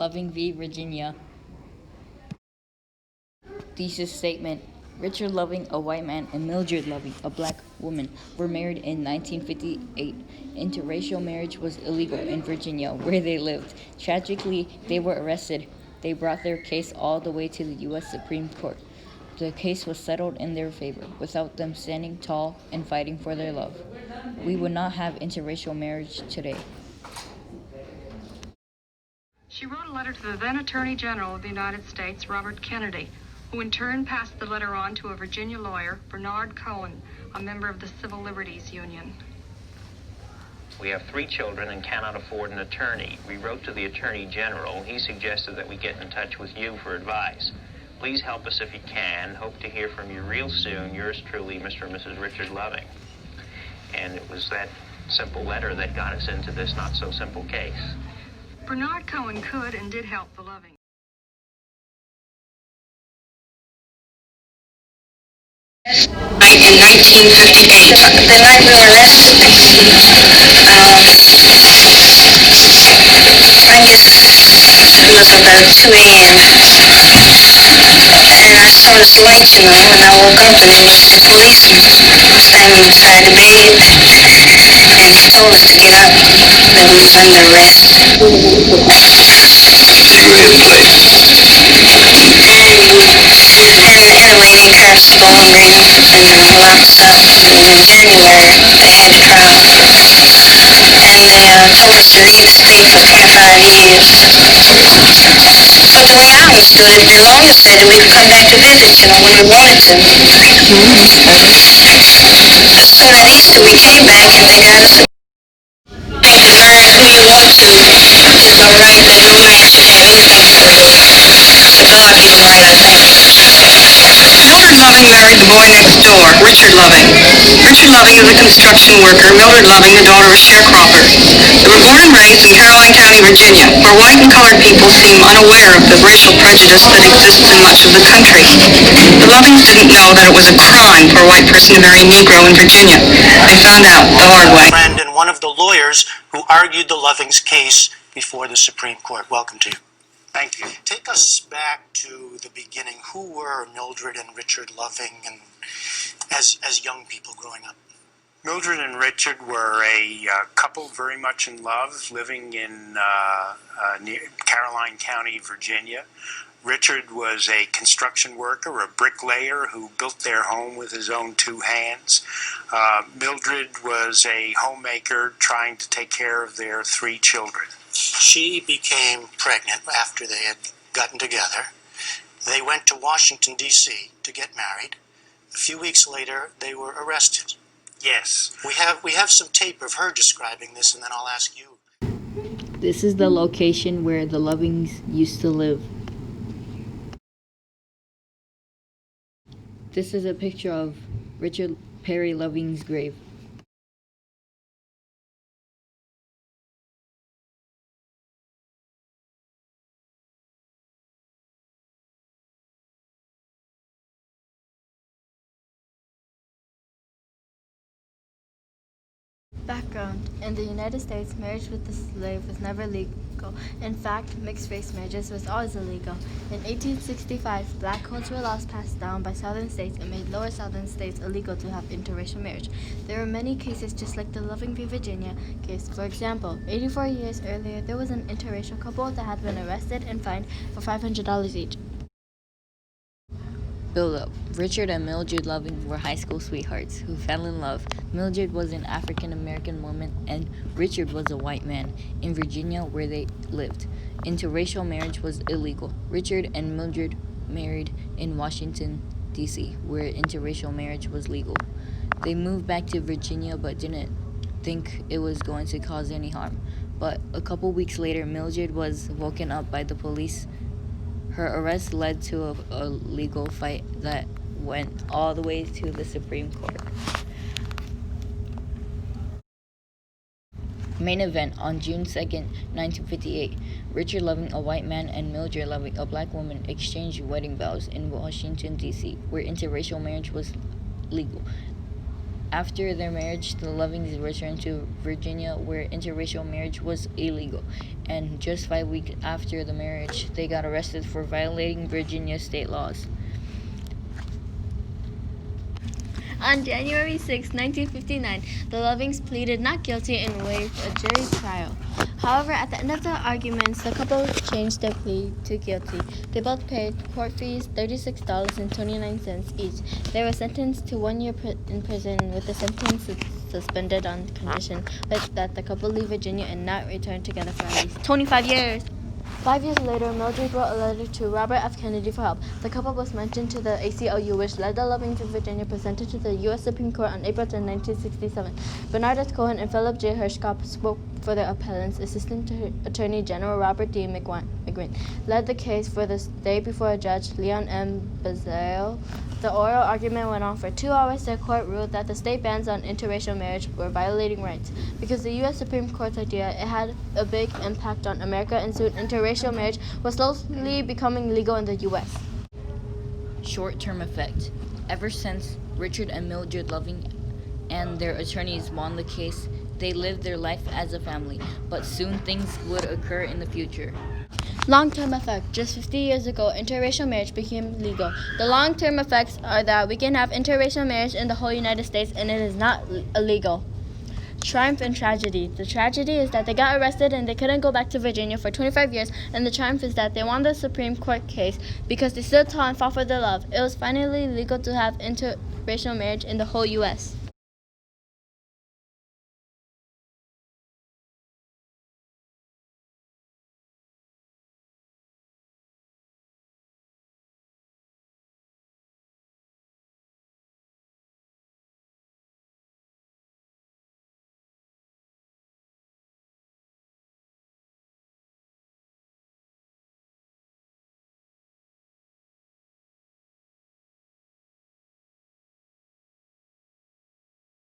Loving v. Virginia. Thesis statement. Richard Loving, a white man, and Mildred Loving, a black woman, were married in 1958. Interracial marriage was illegal in Virginia, where they lived. Tragically, they were arrested. They brought their case all the way to the U.S. Supreme Court. The case was settled in their favor, without them standing tall and fighting for their love. We would not have interracial marriage today. She wrote a letter to the then Attorney General of the United States, Robert Kennedy, who in turn passed the letter on to a Virginia lawyer, Bernard Cohen, a member of the Civil Liberties Union. We have 3 children and cannot afford an attorney. We wrote to the Attorney General. He suggested that we get in touch with you for advice. Please help us if you can. Hope to hear from you real soon. Yours truly, Mr. and Mrs. Richard Loving. And it was that simple letter that got us into this not-so-simple case. Bernard Cohen could and did help the Loving. In 1958, the night we were arrested, I just it was about 2 a.m. and I saw this light, and I woke up, and it was the policeman standing beside the bed, and he told us to get up, that we was under arrest. And a lady grabbed the phone, ran up, and locked us up. And in January, they had the trial. And they told us to reinstate for 25 years. But the way I understood it, the lawyer said that we could come back to visit, when we wanted to. So at Easter, we came back, and they got us. You can marry who you want to. There's no right that no man should have anything for you. It's a God-given right, I think. Mildred Loving married the boy next door, Richard Loving. Richard Loving is a construction worker. Mildred Loving, the daughter of a sharecropper. They were born and raised in Caroline County, Virginia, where white and colored people seem unaware of the racial prejudice that exists in much of the country. The Lovings didn't know that it was a crime for a white person to marry a Negro in Virginia. They found out the hard way. Friend and one of the lawyers who argued the Lovings case before the Supreme Court. Welcome to you. Thank you. Take us back to the beginning. Who were Mildred and Richard Loving, and as young people growing up? Mildred and Richard were a couple very much in love, living in near Caroline County, Virginia. Richard was a construction worker, a bricklayer who built their home with his own 2 hands. Mildred was a homemaker trying to take care of their 3 children. She became pregnant after they had gotten together. They went to Washington, D.C. to get married. A few weeks later, they were arrested. Yes. We have some tape of her describing this, and then I'll ask you. This is the location where the Lovings used to live. This is a picture of Richard Perry Loving's grave. Background. In the United States, marriage with a slave was never legal. In fact, mixed-race marriages was always illegal. In 1865, black cultural laws passed down by southern states and made lower southern states illegal to have interracial marriage. There were many cases just like the Loving v. Virginia case. For example, 84 years earlier, there was an interracial couple that had been arrested and fined for $500 each. Build up. Richard and Mildred Loving were high school sweethearts who fell in love. Mildred was an African-American woman and Richard was a white man in Virginia where they lived. Interracial marriage was illegal. Richard and Mildred married in Washington, D.C., where interracial marriage was legal. They moved back to Virginia but didn't think it was going to cause any harm. But a couple weeks later, Mildred was woken up by the police. Her arrest led to a legal fight that went all the way to the Supreme Court. Main event on June 2nd, 1958. Richard Loving, a white man, and Mildred Loving, a black woman, exchanged wedding vows in Washington, D.C., where interracial marriage was legal. After their marriage, the Lovings returned to Virginia, where interracial marriage was illegal. And just 5 weeks after the marriage, they got arrested for violating Virginia state laws. On January 6, 1959, the Lovings pleaded not guilty and waived a jury trial. However, at the end of the arguments, the couple changed their plea to guilty. They both paid court fees, $36.29 each. They were sentenced to 1 year in prison, with the sentence suspended on condition that the couple leave Virginia and not return together for at least 25 years. 5 years later, Mildred wrote a letter to Robert F. Kennedy for help. The couple was mentioned to the ACLU, which led the Lovings in Virginia, presented to the U.S. Supreme Court on April 10, 1967. Bernard S. Cohen and Philip J. Hirschkopf spoke for the appellants. Assistant Attorney General Robert D. McGuinn led the case for the day before Judge Leon M. Bazile. The oral argument went on for 2 hours. The court ruled that the state bans on interracial marriage were violating rights. Because the U.S. Supreme Court's idea it had a big impact on America, and soon interracial marriage was slowly becoming legal in the U.S. Short-term effect. Ever since Richard and Mildred Loving and their attorneys won the case, they lived their life as a family, but soon things would occur in the future. Long-term effect. Just 50 years ago, interracial marriage became legal. The long-term effects are that we can have interracial marriage in the whole United States and it is not illegal. Triumph and tragedy. The tragedy is that they got arrested and they couldn't go back to Virginia for 25 years, and the triumph is that they won the Supreme Court case because they stood tall and fought for their love. It was finally legal to have interracial marriage in the whole U.S.